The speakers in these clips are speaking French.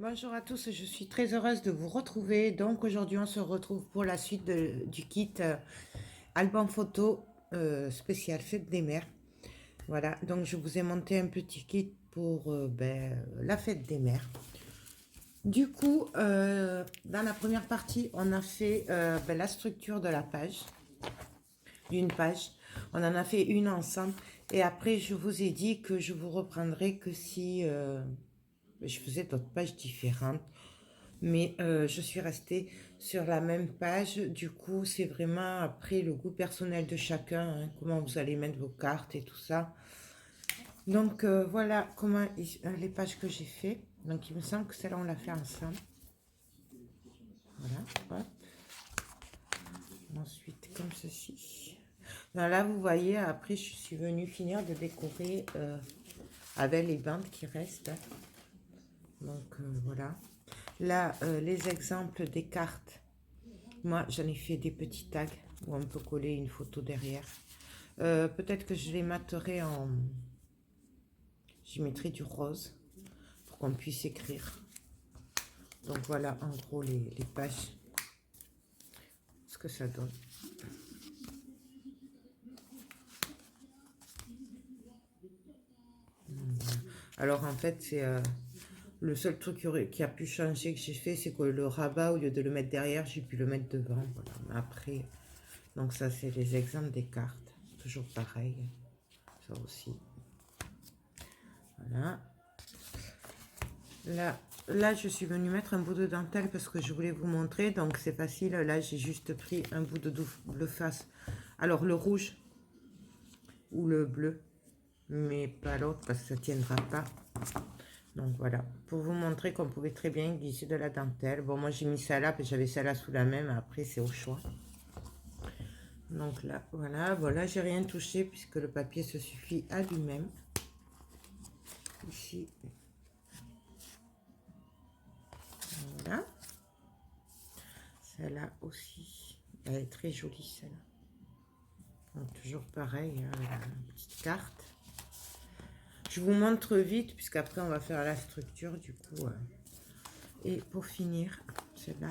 Bonjour à tous, je suis très heureuse de vous retrouver. Donc aujourd'hui on se retrouve pour la suite du kit album photo spécial fête des mères. Voilà, donc je vous ai monté un petit kit pour la fête des mères. Du coup, dans la première partie, on a fait la structure de la page, d'une page. On en a fait une ensemble. Et après, je vous ai dit que je vous reprendrai que si je faisais d'autres pages différentes. Mais je suis restée sur la même page. Du coup, c'est vraiment après le goût personnel de chacun, hein, comment vous allez mettre vos cartes et tout ça. Donc, voilà comment les pages que j'ai fait. Donc, il me semble que celle-là, on l'a fait ensemble. Voilà, hop. Ensuite, comme ceci. Donc, là, vous voyez, après, je suis venue finir de décorer avec les bandes qui restent. Donc, voilà. Là, les exemples des cartes. Moi, j'en ai fait des petits tags où on peut coller une photo derrière. Peut-être que je les materai en... J'y mettrai du rose pour qu'on puisse écrire. Donc voilà, en gros, les pages. Ce que ça donne. Alors, en fait, c'est... le seul truc qui a pu changer que j'ai fait, c'est que le rabat, au lieu de le mettre derrière, j'ai pu le mettre devant. Voilà. Après, donc ça, c'est les exemples des cartes. Toujours pareil. Ça aussi. Voilà. Là, je suis venue mettre un bout de dentelle parce que je voulais vous montrer. Donc, c'est facile. Là, j'ai juste pris un bout de double face. Alors, le rouge ou le bleu. Mais pas l'autre parce que ça ne tiendra pas. Donc, voilà. Pour vous montrer qu'on pouvait très bien glisser de la dentelle. Bon, moi, j'ai mis ça là parce que j'avais ça là sous la main. Mais après, c'est au choix. Donc, là, voilà. Voilà, j'ai rien touché puisque le papier se suffit à lui-même. Ici. Voilà. Celle-là aussi. Elle est très jolie, celle-là. Donc, toujours pareil, hein, une petite carte. Je vous montre vite, puisqu'après, on va faire la structure, du coup. Et pour finir, celle-là.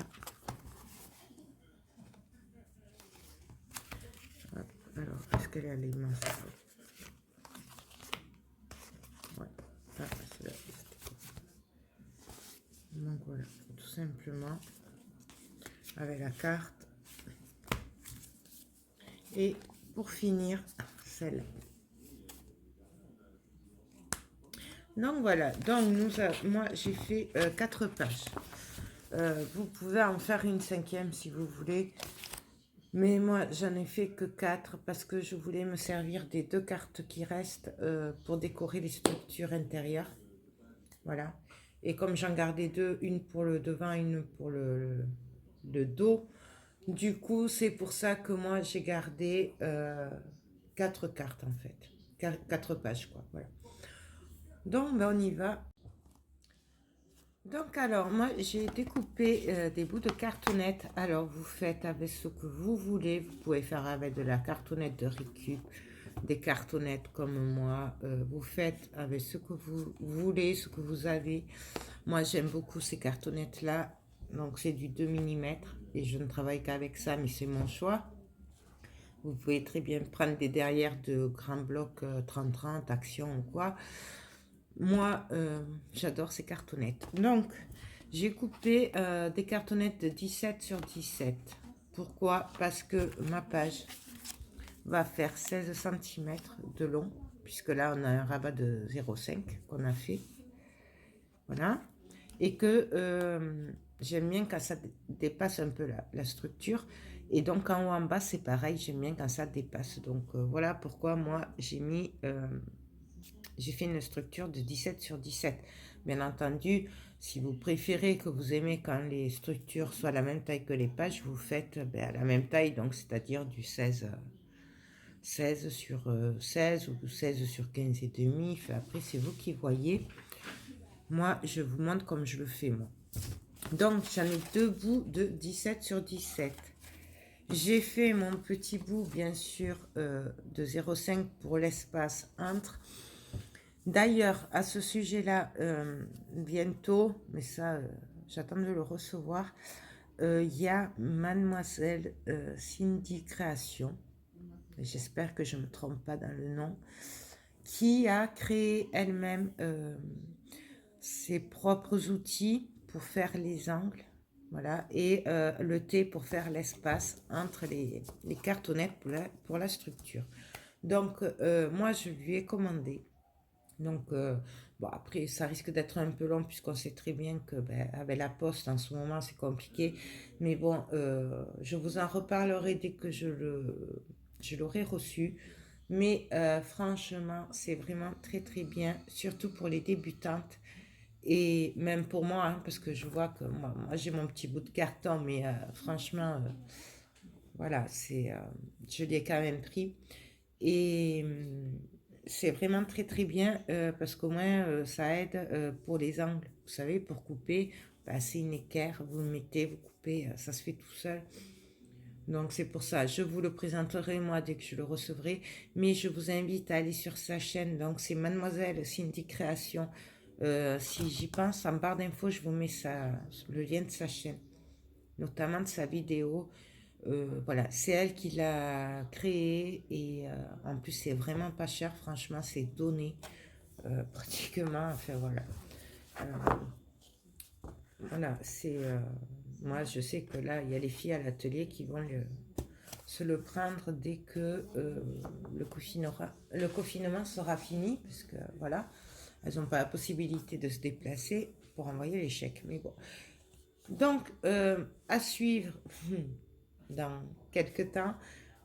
Alors, est-ce qu'elle est à l'immense? Ouais. Ah, celle-là. Donc, voilà. Tout simplement, avec la carte. Et pour finir, celle-là. Donc voilà, donc moi j'ai fait 4 pages. Vous pouvez en faire une 5e si vous voulez. Mais moi j'en ai fait que 4 parce que je voulais me servir des 2 cartes qui restent pour décorer les structures intérieures. Voilà. Et comme j'en gardais 2, une pour le devant, une pour le dos. Du coup c'est pour ça que moi j'ai gardé 4 cartes en fait. 4 pages quoi, voilà. Donc ben, on y va. Donc alors, moi j'ai découpé des bouts de cartonnette. Alors vous faites avec ce que vous voulez. Vous pouvez faire avec de la cartonnette de récup, des cartonnettes comme moi. Vous faites avec ce que vous voulez, ce que vous avez. Moi j'aime beaucoup ces cartonnettes là. Donc c'est du 2 mm et je ne travaille qu'avec ça, mais c'est mon choix. Vous pouvez très bien prendre des derrières de grands blocs 30-30, Action ou quoi. Moi, j'adore ces cartonnettes. Donc, j'ai coupé des cartonnettes de 17 sur 17. Pourquoi? Parce que ma page va faire 16 cm de long, puisque là, on a un rabat de 0,5 qu'on a fait. Voilà. Et que j'aime bien quand ça dépasse un peu la structure. Et donc, en haut, en bas, c'est pareil. J'aime bien quand ça dépasse. Donc, voilà pourquoi moi, j'ai fait une structure de 17 sur 17. Bien entendu, si vous préférez, que vous aimez quand les structures soient la même taille que les pages, vous faites à la même taille, donc c'est-à-dire du 16 sur 16 ou 16 sur 15 et demi. Après, c'est vous qui voyez. Moi, je vous montre comme je le fais, moi. Donc, j'en ai 2 bouts de 17 sur 17. J'ai fait mon petit bout, bien sûr, de 0,5 pour l'espace entre. D'ailleurs, à ce sujet-là, bientôt, mais ça, j'attends de le recevoir, il y a Mademoiselle Cindy Création, j'espère que je ne me trompe pas dans le nom, qui a créé elle-même ses propres outils pour faire les angles, voilà, et le thé pour faire l'espace entre les cartonnettes pour la structure. Donc, moi, je lui ai commandé. Donc, bon, après, ça risque d'être un peu long puisqu'on sait très bien que ben, avec la poste, en ce moment, c'est compliqué. Mais bon, je vous en reparlerai dès que je l'aurai reçu. Mais franchement, c'est vraiment très très bien, surtout pour les débutantes. Et même pour moi, hein, parce que je vois que moi j'ai mon petit bout de carton, mais franchement, voilà, je l'ai quand même pris. Et c'est vraiment très très bien parce qu'au moins ça aide pour les angles. Vous savez, pour couper, bah, c'est une équerre, vous le mettez, vous coupez, ça se fait tout seul. Donc c'est pour ça, je vous le présenterai moi dès que je le recevrai. Mais je vous invite à aller sur sa chaîne. Donc c'est Mademoiselle Cindy Création. Si j'y pense, en barre d'infos, je vous mets le lien de sa chaîne, notamment de sa vidéo. Voilà, c'est elle qui l'a créé et en plus c'est vraiment pas cher, franchement c'est donné pratiquement, enfin voilà. Euh, voilà, moi je sais que là il y a les filles à l'atelier qui vont se le prendre dès que le confinement sera fini, puisque voilà, elles n'ont pas la possibilité de se déplacer pour envoyer les chèques, mais bon. Donc, à suivre dans quelques temps.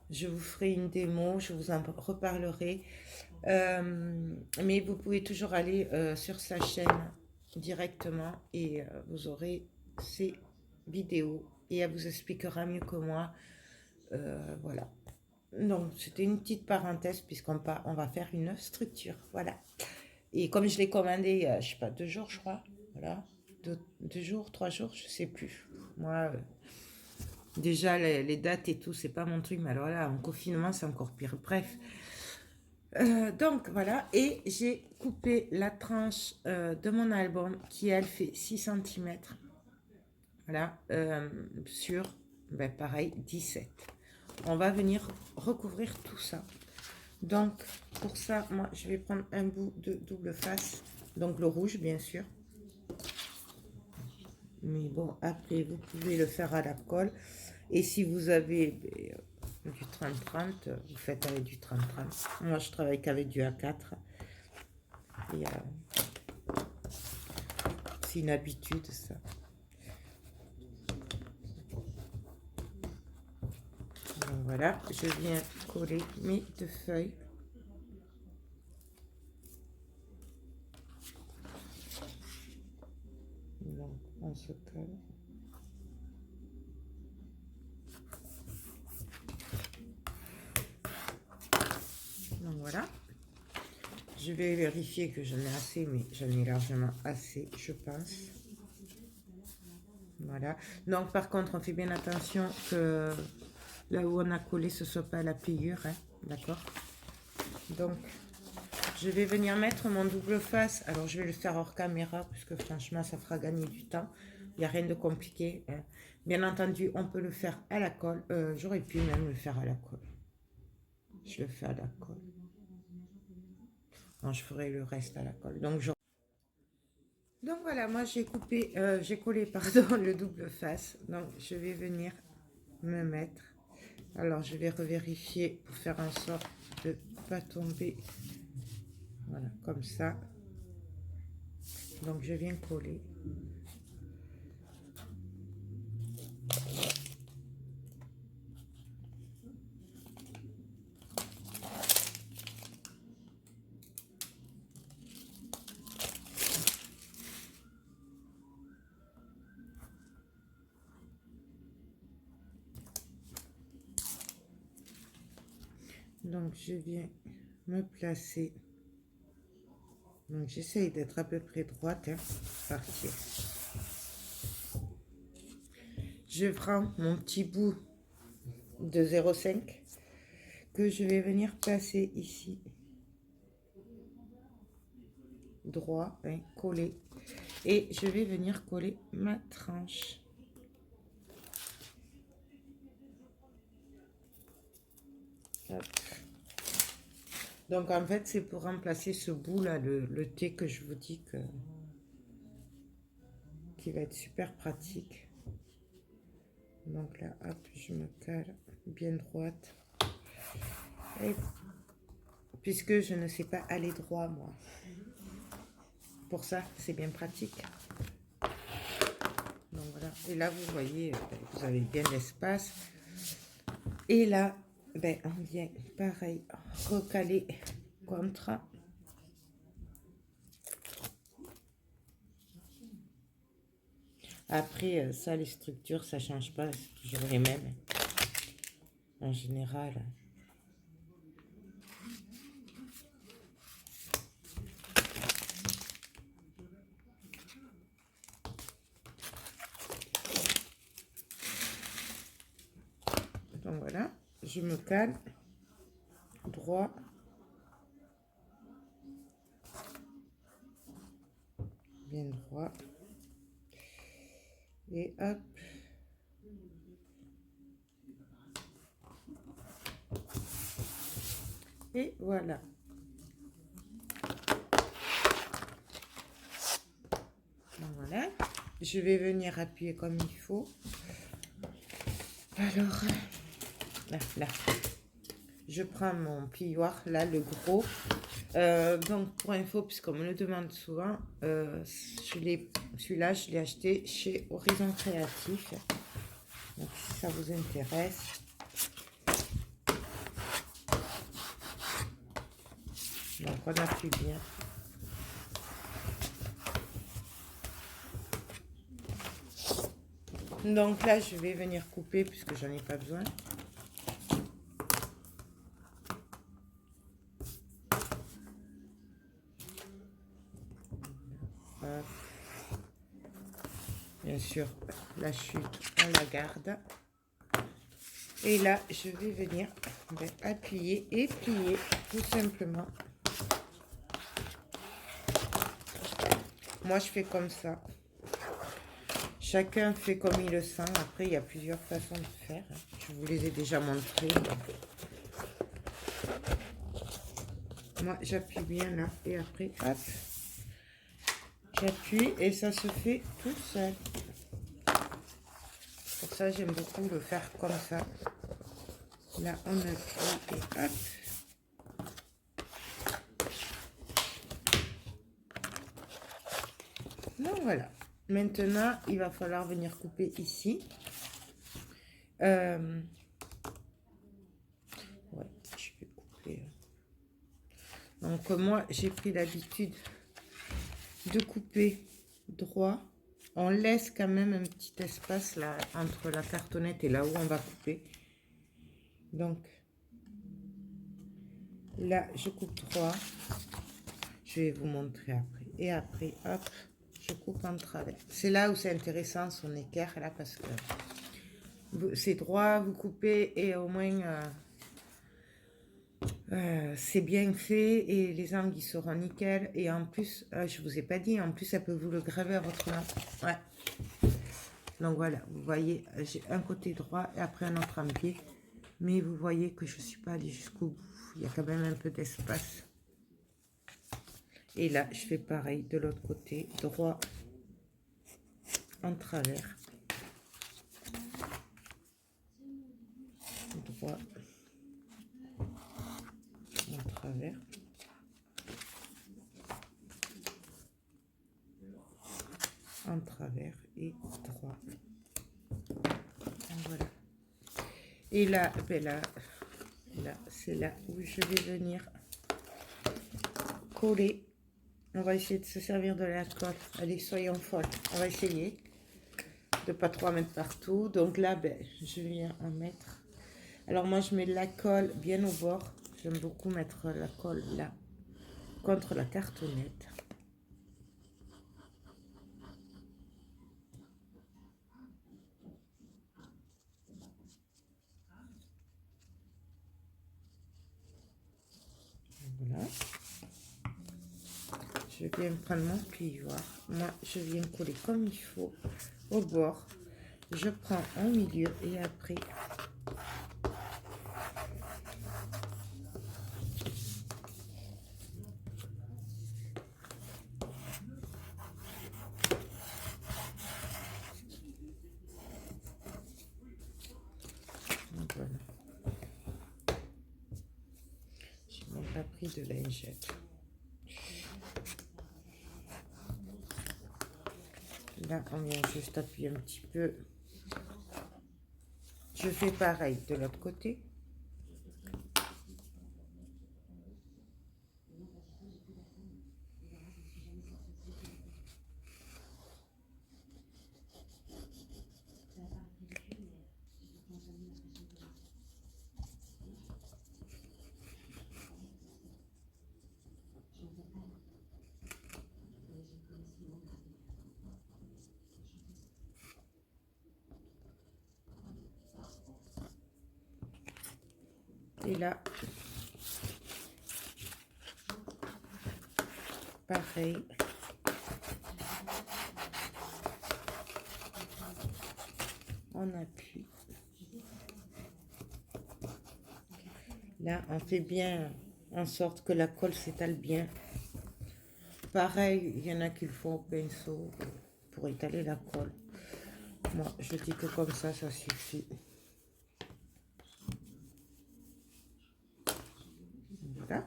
Je vous ferai une démo, je vous en reparlerai. Mais vous pouvez toujours aller sur sa chaîne directement et vous aurez ses vidéos et elle vous expliquera mieux que moi. Voilà. Donc, c'était une petite parenthèse on va faire une structure. Voilà. Et comme je l'ai commandé, je sais pas, 2 jours, je crois. Voilà. 2 jours, 3 jours, je sais plus. Moi, déjà, les dates et tout, c'est pas mon truc, mais alors là, en confinement, c'est encore pire. Bref. Donc, voilà. Et j'ai coupé la tranche de mon album qui, elle, fait 6 cm. Voilà. Sur, ben, pareil, 17. On va venir recouvrir tout ça. Donc, pour ça, moi, je vais prendre un bout de double face. Donc, le rouge, bien sûr. Mais bon, après, vous pouvez le faire à la colle. Et si vous avez du 30-30, vous faites avec du 30-30. Moi, je travaille qu'avec du A4. Et c'est une habitude, ça. Donc, voilà, je viens coller mes 2 feuilles. Donc, on se colle. Donc, voilà. Je vais vérifier que j'en ai assez, mais j'en ai largement assez, je pense. Voilà. Donc, par contre, on fait bien attention que là où on a collé, ce ne soit pas la pliure. Hein, d'accord? Donc, je vais venir mettre mon double face. Alors, je vais le faire hors caméra, puisque franchement, ça fera gagner du temps. Il n'y a rien de compliqué. Hein. Bien entendu, on peut le faire à la colle. J'aurais pu même le faire à la colle. Je le fais à la colle. Non, je ferai le reste à la colle. Donc voilà, moi j'ai collé pardon, le double face. Donc je vais venir me mettre. Alors je vais revérifier pour faire en sorte de ne pas tomber. Voilà, comme ça. Donc je viens coller. Donc je viens me placer. Donc j'essaye d'être à peu près droite. Hein, partir. Je prends mon petit bout de 0,5 que je vais venir placer ici. droit, hein, coller. Et je vais venir coller ma tranche. Hop. Donc en fait, c'est pour remplacer ce bout là, le thé que je vous dis qui va être super pratique. Donc là, hop, je me cale bien droite. Et puisque je ne sais pas aller droit, moi. Pour ça, c'est bien pratique. Donc voilà. Et là, vous voyez, vous avez bien l'espace. Et là, ben, on vient pareil, recaler contre. Après, ça, les structures, ça change pas, c'est toujours les mêmes. En général. Donc voilà, je me cale droit. Bien droit. Et hop. Et voilà. Donc voilà. Je vais venir appuyer comme il faut. Alors, là. Je prends mon plioir, là, le gros. Donc, pour info, puisqu'on me le demande souvent, celui-là, je l'ai acheté chez Horizon Créatif. Donc, si ça vous intéresse. Donc, on appuie bien. Donc là, je vais venir couper puisque j'en ai pas besoin. Hop. Bien sûr, la chute, on la garde. Et là, je vais venir appuyer et plier tout simplement. Moi, je fais comme ça. Chacun fait comme il le sent. Après, il y a plusieurs façons de faire. Je vous les ai déjà montrées. Moi, j'appuie bien là. Et après, hop. J'appuie et ça se fait tout seul. Pour ça, j'aime beaucoup le faire comme ça. Là, on appuie et hop. Donc voilà. Maintenant, il va falloir venir couper ici. Ouais, je vais couper. Donc moi, j'ai pris l'habitude de couper droit. On laisse quand même un petit espace là entre la cartonnette et là où on va couper. Donc là, je coupe droit. Je vais vous montrer après. Et après, hop, je coupe en travers. C'est là où c'est intéressant son équerre là parce que c'est droit, vous coupez et au moins c'est bien fait et les angles ils seront nickel. Et en plus, je vous ai pas dit, en plus ça peut vous le graver à votre main. Ouais. Donc voilà, vous voyez, j'ai un côté droit et après un autre en pied. Mais vous voyez que je suis pas allée jusqu'au bout. Il y a quand même un peu d'espace. Et là, je fais pareil de l'autre côté, droit en travers. Droit en travers. En travers et droit. Voilà. Et là, ben là c'est là où je vais venir coller. On va essayer de se servir de la colle. Allez, soyons folles. On va essayer de pas trop en mettre partout. Donc là, ben, je viens en mettre. Alors moi, je mets de la colle bien au bord. J'aime beaucoup mettre la colle là, contre la cartonnette. Voilà. je viens prendre mon plioir. Moi, je viens coller comme il faut au bord. Je prends au milieu et après, voilà. J'ai même pas pris de lingette. Là, on vient juste appuyer un petit peu. Je fais pareil de l'autre côté. Et là, pareil. On appuie. Là, on fait bien en sorte que la colle s'étale bien. Pareil, il y en a qui le font au pinceau pour étaler la colle. Moi, je dis que comme ça suffit. Voilà.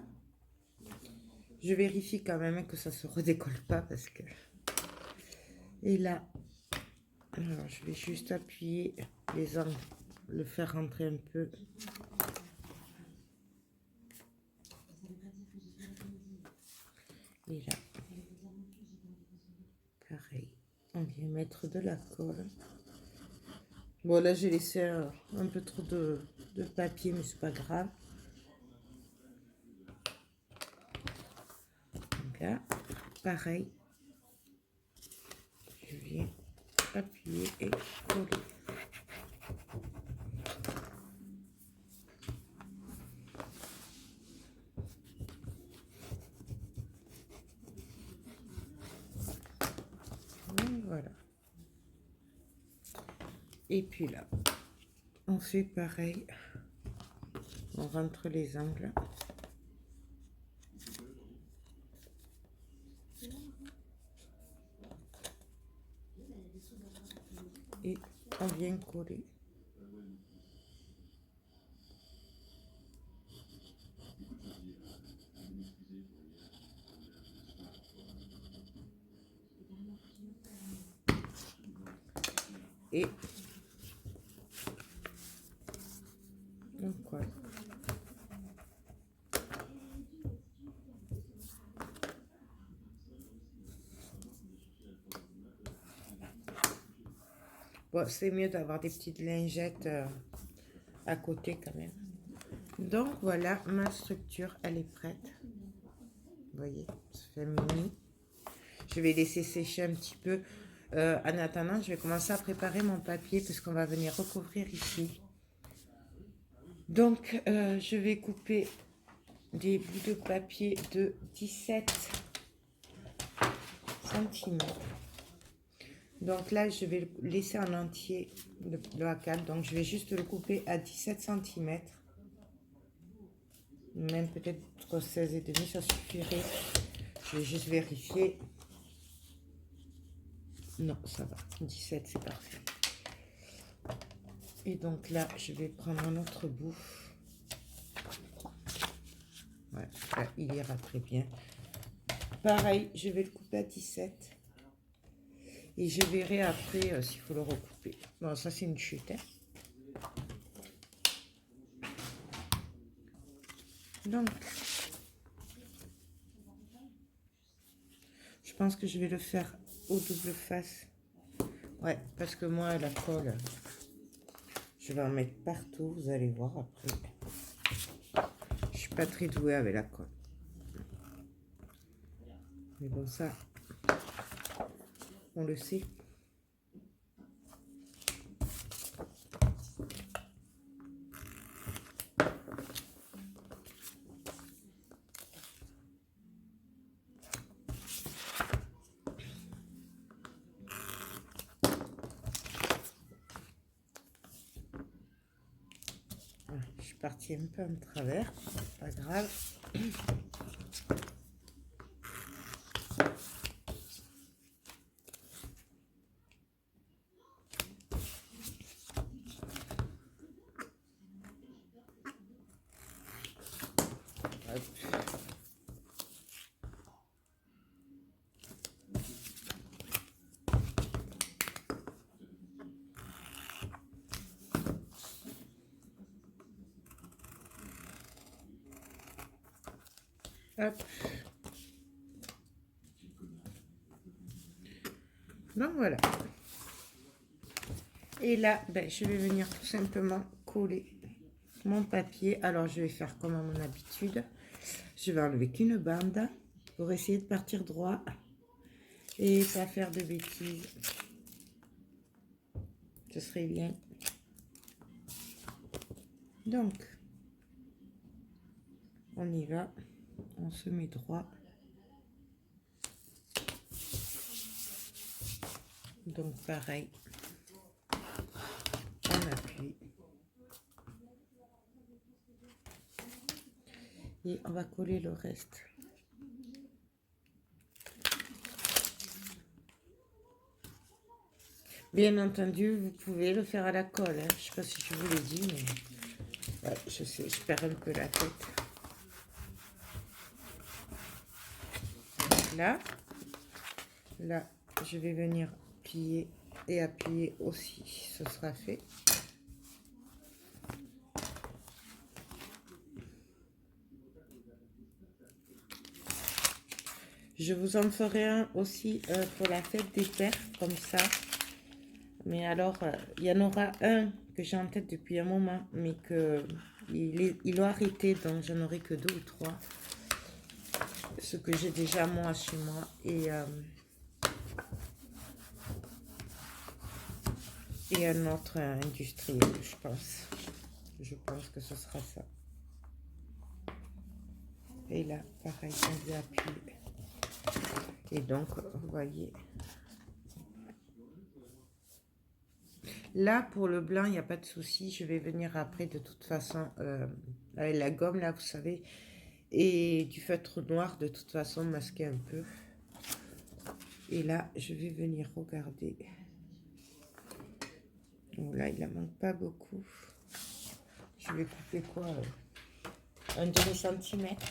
Je vérifie quand même que ça ne se redécolle pas parce que... Et là, alors, je vais juste appuyer les angles, le faire rentrer un peu. Et là, pareil, on vient mettre de la colle. Bon, là, j'ai laissé un peu trop de papier, mais c'est pas grave. Donc là, pareil, je viens appuyer et coller. Voilà. Et puis là, on fait pareil. On rentre les angles. Et on vient coller. Et on colle. Bon, c'est mieux d'avoir des petites lingettes à côté quand même. Donc voilà, ma structure, elle est prête. Vous voyez, ça fait mini. Je vais laisser sécher un petit peu. En attendant, je vais commencer à préparer mon papier parce qu'on va venir recouvrir ici. Donc, je vais couper des bouts de papier de 17 cm. Donc là, je vais le laisser en entier, le A4. Donc, je vais juste le couper à 17 cm. Même peut-être 16,5, ça suffirait. Je vais juste vérifier. Non, ça va. 17, c'est parfait. Et donc là, je vais prendre un autre bout. Ouais, là, il ira très bien. Pareil, je vais le couper à 17. Et je verrai après s'il faut le recouper. Bon, ça, c'est une chute. Hein. Donc, je pense que je vais le faire au double face. Ouais, parce que moi, la colle, je vais en mettre partout. Vous allez voir après. Je suis pas très douée avec la colle. Mais bon, ça, on le sait. parti un peu en travers, pas grave. Hop. Donc voilà. Et là, ben, je vais venir tout simplement coller mon papier. Alors, je vais faire comme à mon habitude. Je vais enlever qu'une bande pour essayer de partir droit et pas faire de bêtises. Ce serait bien. Donc, on y va. On se met droit. Donc, pareil. On appuie. Et on va coller le reste. Bien entendu, vous pouvez le faire à la colle. Hein. Je ne sais pas si je vous l'ai dit, mais ouais, je sais, je perds un peu la tête. Donc là, je vais venir plier et appuyer aussi. Ce sera fait. Je vous en ferai un aussi pour la fête des pères, comme ça. Mais alors, il y en aura un que j'ai en tête depuis un moment, mais il a arrêté, donc j'en aurai que 2 ou 3. Ce que j'ai déjà moi chez moi. Et un autre industriel, je pense. Je pense que ce sera ça. Et là, pareil, on vient appuyer. Et donc, vous voyez... Là, pour le blanc, il n'y a pas de souci. Je vais venir après, de toute façon, avec la gomme, là, vous savez, et du feutre noir, de toute façon, masquer un peu. Et là, je vais venir regarder. Donc là, il n'en manque pas beaucoup. Je vais couper quoi, un demi-centimètre.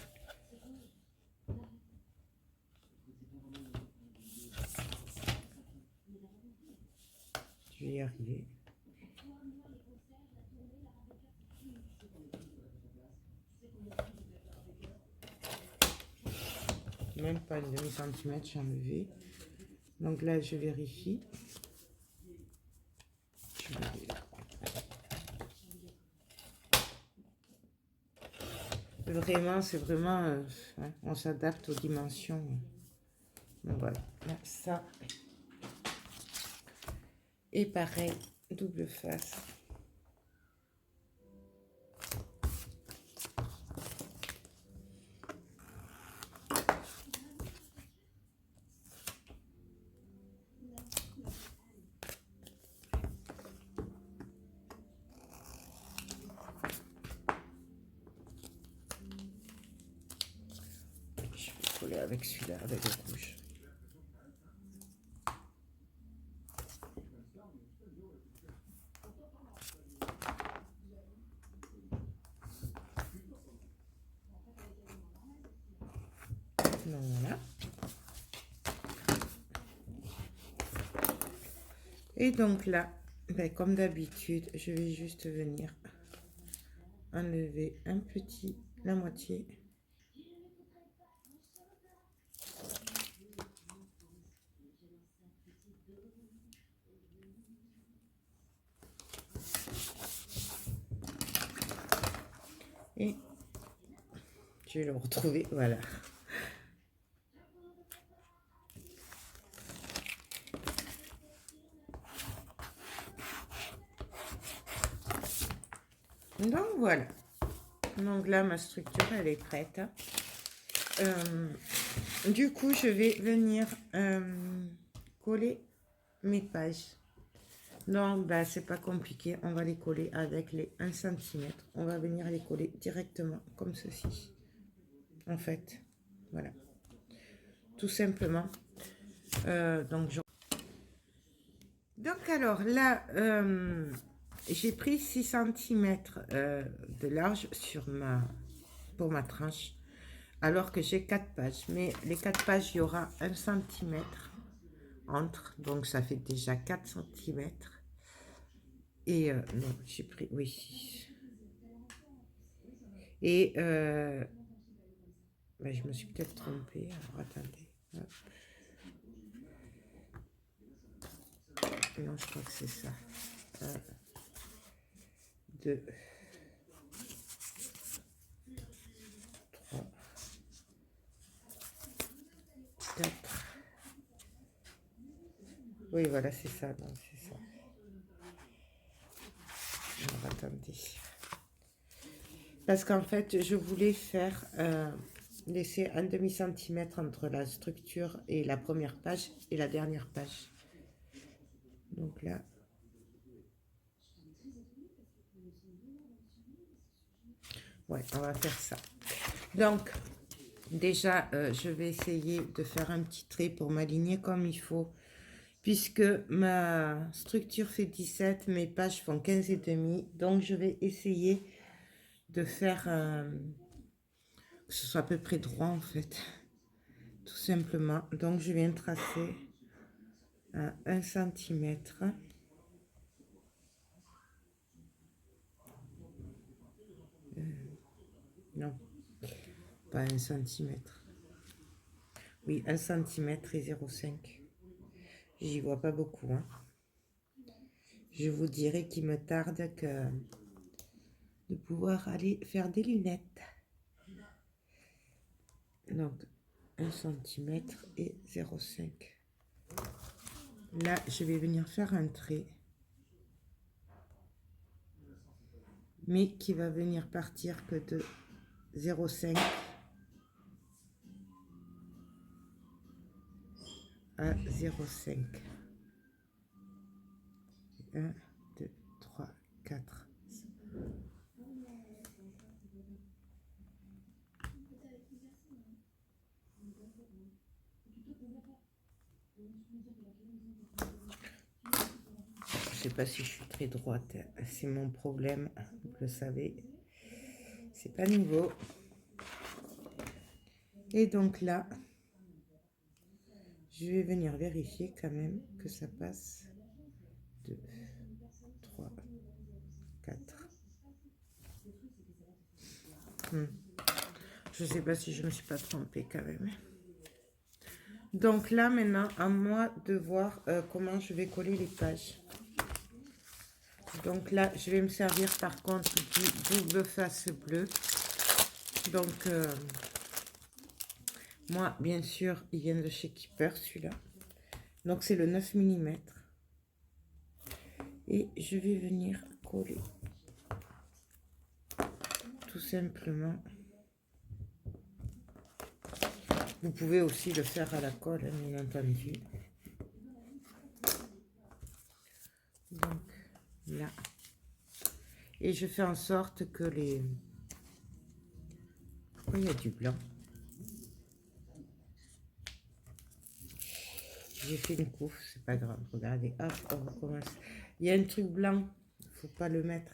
Je vais y arriver. Même pas une demi-centimètre, j'ai enlevé. Donc là, je vérifie. Vraiment, c'est vraiment... hein, on s'adapte aux dimensions. Donc voilà, là, ça. Et pareil, double face. Je vais coller avec celui-là, avec le rouge. Donc voilà. Et donc là, ben, comme d'habitude, je vais juste venir enlever un petit, la moitié. Et je vais le retrouver, voilà. Donc voilà. Donc là, ma structure, elle est prête. Du coup, je vais venir coller mes pages. Non, ben, c'est pas compliqué. On va les coller avec les 1 cm. On va venir les coller directement comme ceci. En fait, voilà. Tout simplement. Donc alors là, j'ai pris 6 cm de large pour ma tranche. Alors que j'ai 4 pages. Mais les 4 pages, il y aura 1 cm entre. Donc ça fait déjà 4 cm. Et non, j'ai pris, oui. Et ben, je me suis peut-être trompée. Alors attendez. Hop. Non, je crois que c'est ça. 2, 3, 4. Oui, voilà, c'est ça. Non, c'est ça. Alors attendez. Parce qu'en fait, je voulais faire laisser un demi-centimètre entre la structure et la première page et la dernière page. Donc là, ouais, on va faire ça. Donc, déjà, je vais essayer de faire un petit trait pour m'aligner comme il faut. Puisque ma structure fait 17, mes pages font 15 et demi. Donc, je vais essayer de faire que ce soit à peu près droit, en fait. Tout simplement. Donc, je viens tracer à 1 cm. Non, pas 1 centimètre. Oui, 1 centimètre et 0,5. J'y vois pas beaucoup. Hein. Je vous dirai qu'il me tarde que de pouvoir aller faire des lunettes. Donc, 1 centimètre et 0,5. Là, je vais venir faire un trait. Mais qui va venir partir que de 0,5 à 0,5. 1, 2, 3, 4. Je sais pas si je suis très droite, c'est mon problème, vous le savez, c'est pas nouveau. Et donc là, je vais venir vérifier quand même que ça passe. 2, 3, 4. Je sais pas si je me suis pas trompée quand même. Donc là maintenant, à moi de voir comment je vais coller les pages. Donc là, je vais me servir par contre du double face bleu. Donc, moi, bien sûr, il vient de chez Keeper, celui-là. Donc, c'est le 9 mm. Et je vais venir coller. Tout simplement. Vous pouvez aussi le faire à la colle, hein, bien entendu. Donc, là. Et je fais en sorte que les... Pourquoi il y a du blanc? J'ai fait une coupe, c'est pas grave. Regardez, hop, on recommence. Il y a un truc blanc, il ne faut pas le mettre.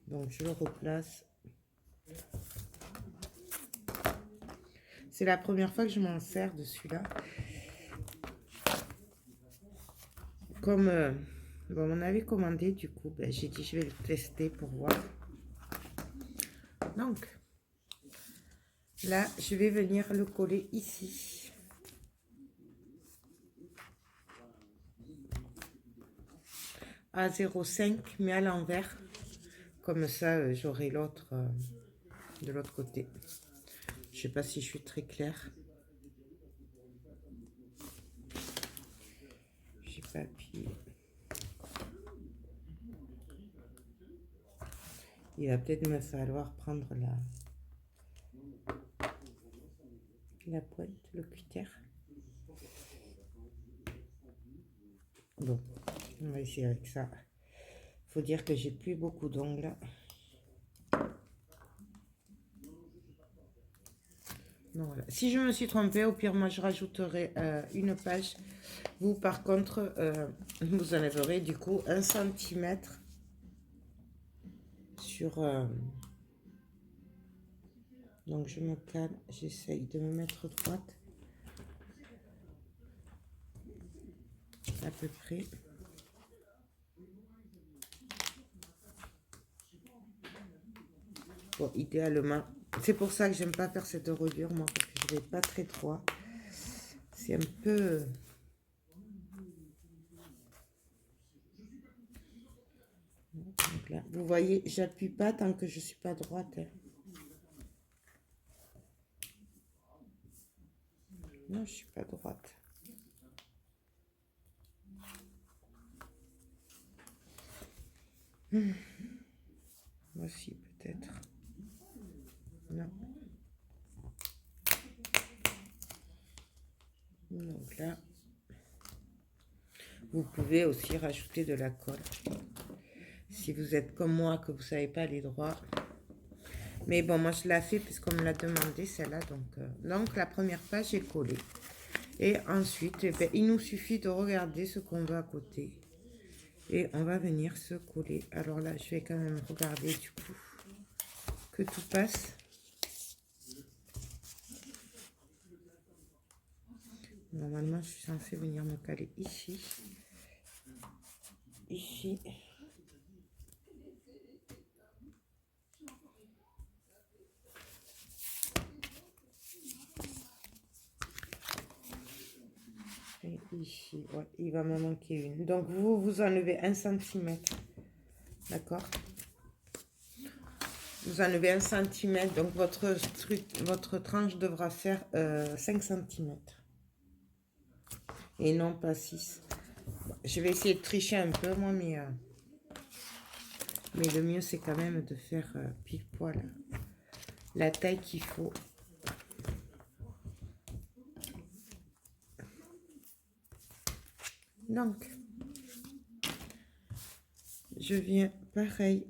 Donc, je le replace. C'est la première fois que je m'en sers de celui-là. Comme bon, on avait commandé, du coup, ben, j'ai dit je vais le tester pour voir. Donc, là, je vais venir le coller ici. À 0,5, mais à l'envers. Comme ça, j'aurai l'autre de l'autre côté. Je sais pas si je suis très claire. J'ai pas appuyé. Il va peut-être me falloir prendre la pointe, le cutter. Bon, On va essayer avec ça. Faut dire que j'ai plus beaucoup d'ongles. Non, voilà. Si je me suis trompée, au pire, moi, je rajouterai une page. Vous, par contre, vous enlèverez du coup 1 centimètre sur... donc, je me calme. J'essaye de me mettre droite. À peu près. Bon, idéalement, c'est pour ça que j'aime pas faire cette reliure, moi, parce que je vais pas très droit. C'est un peu... Donc là, vous voyez, j'appuie pas tant que je suis pas droite. Hein. Non, je suis pas droite. Voici peut-être. Non. Donc là, vous pouvez aussi rajouter de la colle. Si vous êtes comme moi, que vous ne savez pas les droits. Mais bon, moi je l'ai fait puisqu'on me l'a demandé celle-là. Donc la première page est collée. Et ensuite, eh bien, il nous suffit de regarder ce qu'on veut à côté. Et on va venir se coller. Alors là, je vais quand même regarder du coup que tout passe. Normalement, je suis censée venir me caler ici. Ici. Et ici, ouais, il va me manquer une. Donc, vous enlevez 1 centimètre. D'accord? Vous enlevez 1 centimètre. Donc, votre tranche devra faire 5 centimètres. Et non pas 6. Je vais essayer de tricher un peu, moi, mais le mieux, c'est quand même de faire pile poil la taille qu'il faut. Donc, je viens pareil.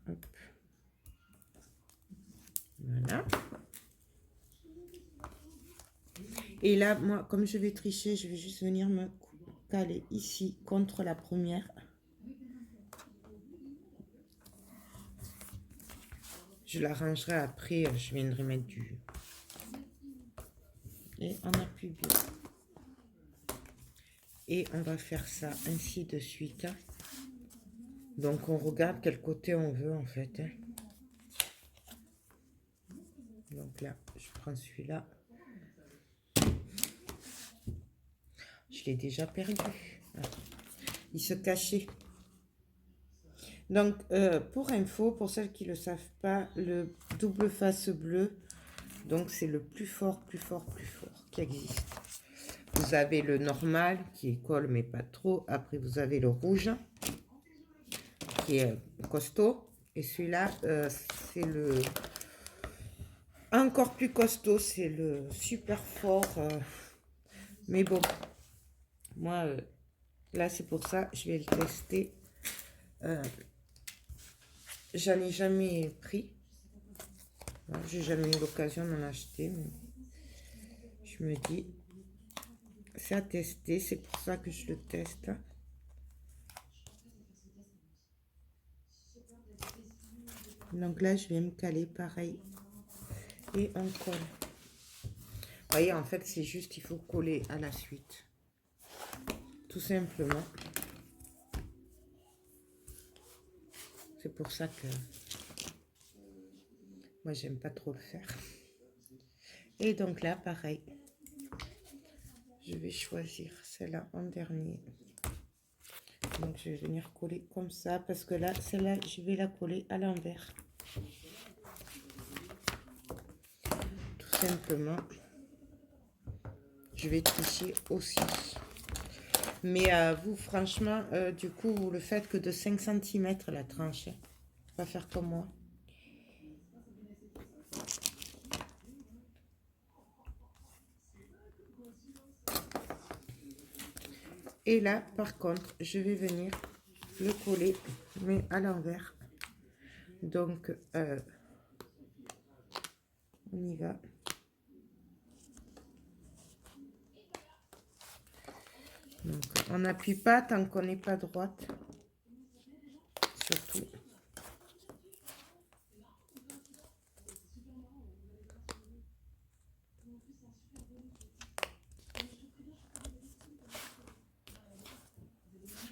Hop. Voilà. Et là, moi, comme je vais tricher, je vais juste venir me caler ici contre la première. Je l'arrangerai après, je viendrai mettre du... Et on appuie bien. Et on va faire ça ainsi de suite. Donc, on regarde quel côté on veut, en fait. Donc là, je prends celui-là. Je l'ai déjà perdu. Il se cachait. Donc, pour info, pour celles qui ne le savent pas, le double face bleu, donc c'est le plus fort qui existe. Vous avez le normal qui colle mais pas trop. Après, vous avez le rouge qui est costaud. Et celui-là, c'est le encore plus costaud. C'est le super fort. Mais bon, moi, là, c'est pour ça, je vais le tester. J'en ai jamais pris. J'ai jamais eu l'occasion d'en acheter. Mais je me dis, c'est à tester. C'est pour ça que je le teste. Donc là, je vais me caler pareil. Et on colle. Vous voyez, en fait, c'est juste, il faut coller à la suite. Tout simplement. C'est pour ça que moi, j'aime pas trop le faire. Et donc là, pareil. Je vais choisir celle-là en dernier. Donc, je vais venir coller comme ça. Parce que là, celle-là, je vais la coller à l'envers. Tout simplement. Je vais tricher aussi. Mais vous, franchement, du coup, vous le faites que de 5 cm la tranche. pas faire comme moi. Et là, par contre, je vais venir le coller, mais à l'envers. Donc, on y va. Donc, on n'appuie pas tant qu'on n'est pas droite. Surtout.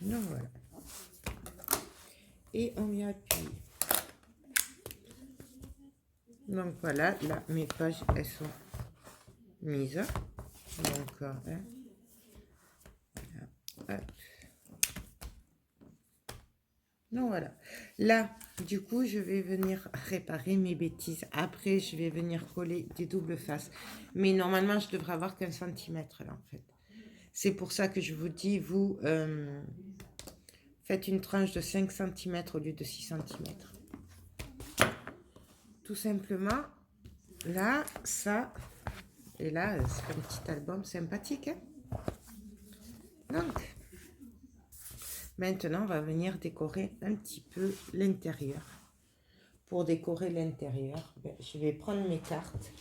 Donc, voilà. Et on y appuie. Donc, voilà, là, mes pages, elles sont mises. Donc, hein, voilà. Donc, voilà. Là, du coup, je vais venir réparer mes bêtises. Après, je vais venir coller des doubles faces. Mais normalement, je devrais avoir 15 cm là, en fait. C'est pour ça que je vous dis, vous, faites une tranche de 5 cm au lieu de 6 cm. Tout simplement, là, ça, et là, c'est un petit album sympathique. Hein. Donc, maintenant, on va venir décorer un petit peu l'intérieur. Pour décorer l'intérieur, je vais prendre mes cartes.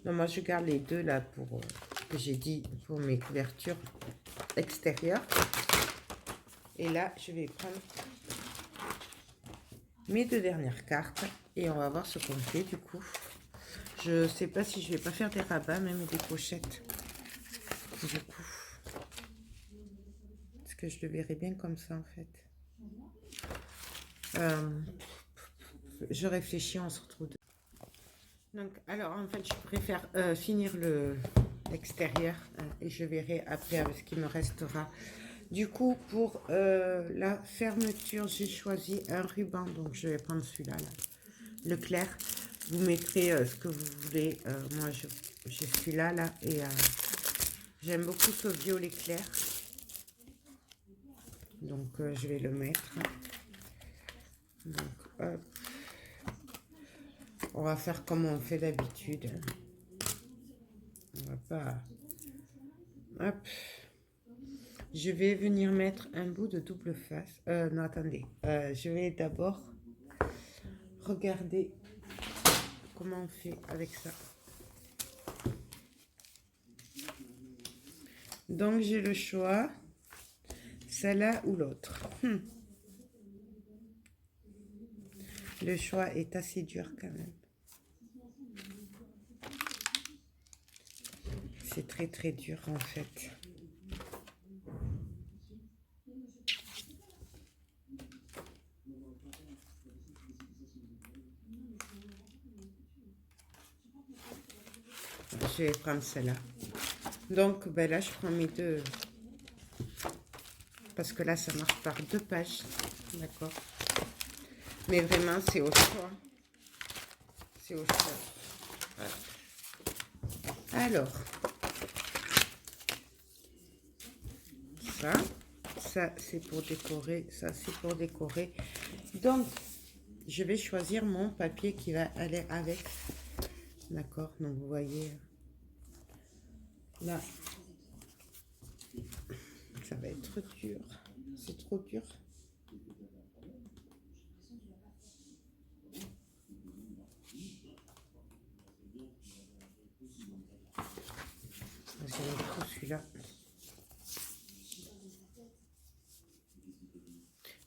Non, moi, je garde les deux là pour que j'ai dit pour mes couvertures extérieures. Et là, je vais prendre mes deux dernières cartes et on va voir ce qu'on fait du coup. Je sais pas si je vais pas faire des rabats, même des pochettes. Du coup, parce que je le verrai bien comme ça en fait. Je réfléchis, on se retrouve. Donc, alors en fait, je préfère finir l'extérieur et je verrai après avec ce qui me restera. Du coup, pour la fermeture, j'ai choisi un ruban, donc je vais prendre celui-là, le clair. Vous mettrez ce que vous voulez. Moi, j'ai celui-là, là, et j'aime beaucoup ce violet clair. Donc, je vais le mettre. Donc, hop. On va faire comme on fait d'habitude. On va pas... Hop. Je vais venir mettre un bout de double face. Non, attendez. Je vais d'abord regarder comment on fait avec ça. Donc, j'ai le choix. Celle-là ou l'autre. Le choix est assez dur quand même. C'est très très dur en fait. Je vais prendre celle-là. Donc ben là je prends mes deux. Parce que là ça marche par deux pages. D'accord. Mais vraiment c'est au choix. C'est au choix. Voilà. Alors. Ça c'est pour décorer. Ça c'est pour décorer. Donc je vais choisir mon papier qui va aller avec. D'accord. Donc vous voyez. Là. Ça va être dur. C'est trop dur. J'aime beaucoup celui-là.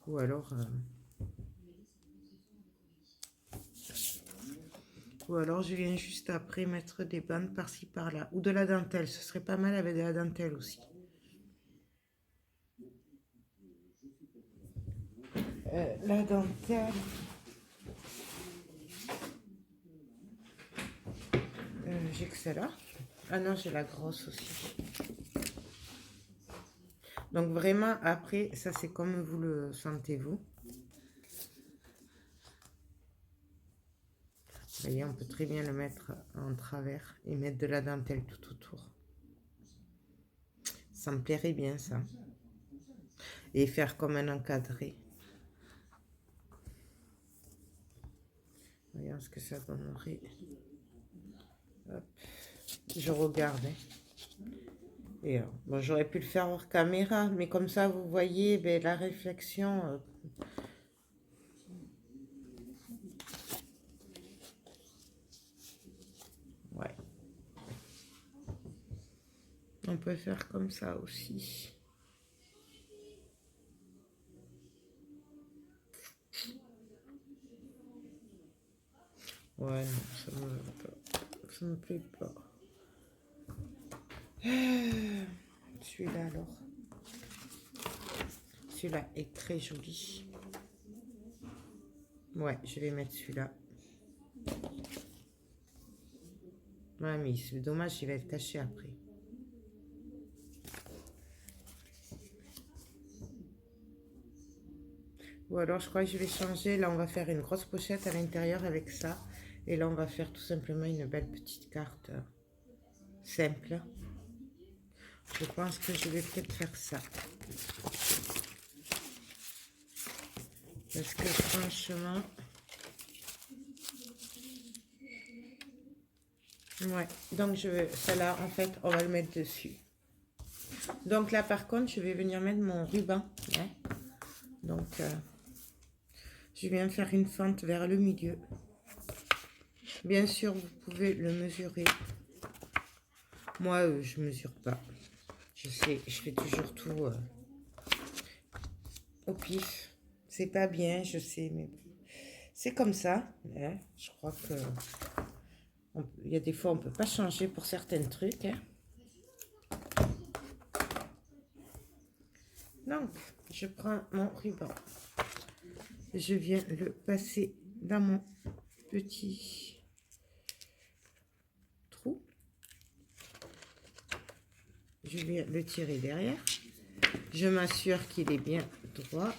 Ou alors je viens juste après mettre des bandes par-ci par-là. Ou de la dentelle. Ce serait pas mal avec de la dentelle aussi. La dentelle. J'ai que celle-là. Ah non, j'ai la grosse aussi. Donc vraiment, après, ça c'est comme vous le sentez vous. Vous voyez, on peut très bien le mettre en travers et mettre de la dentelle tout autour. Ça me plairait bien, ça. Et faire comme un encadré. Voyons ce que ça donnerait. Hop. Je regarde. Hein. Et bon, j'aurais pu le faire hors caméra, mais comme ça, vous voyez ben, la réflexion. Ouais. On peut faire comme ça aussi. Ouais, non, ça me plaît pas. Celui-là alors. Celui-là est très joli. Ouais, je vais mettre celui-là. Ouais, mais c'est dommage, il va être caché après. Ou alors, je crois que je vais changer. Là, on va faire une grosse pochette à l'intérieur avec ça. Et là, on va faire tout simplement une belle petite carte simple. Je pense que je vais peut-être faire ça. Parce que franchement... Ouais, donc celle-là, en fait, on va le mettre dessus. Donc là, par contre, je vais venir mettre mon ruban. Hein. Donc, je viens faire une fente vers le milieu. Bien sûr, vous pouvez le mesurer. Moi, je mesure pas. Je sais, je fais toujours tout au pif. C'est pas bien, je sais, mais c'est comme ça. Hein. Je crois que il y a des fois, on peut pas changer pour certains trucs. Hein. Donc, je prends mon ruban. Je viens le passer dans mon petit trou. Je viens le tirer derrière. Je m'assure qu'il est bien droit.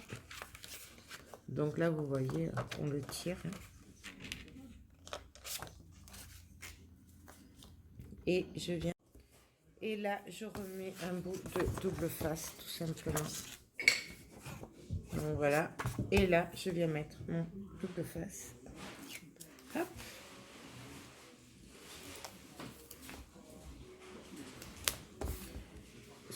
Donc là, vous voyez, on le tire. Et je viens. Et là, je remets un bout de double face, tout simplement. Donc voilà. Et là, je viens mettre mon double face. Hop.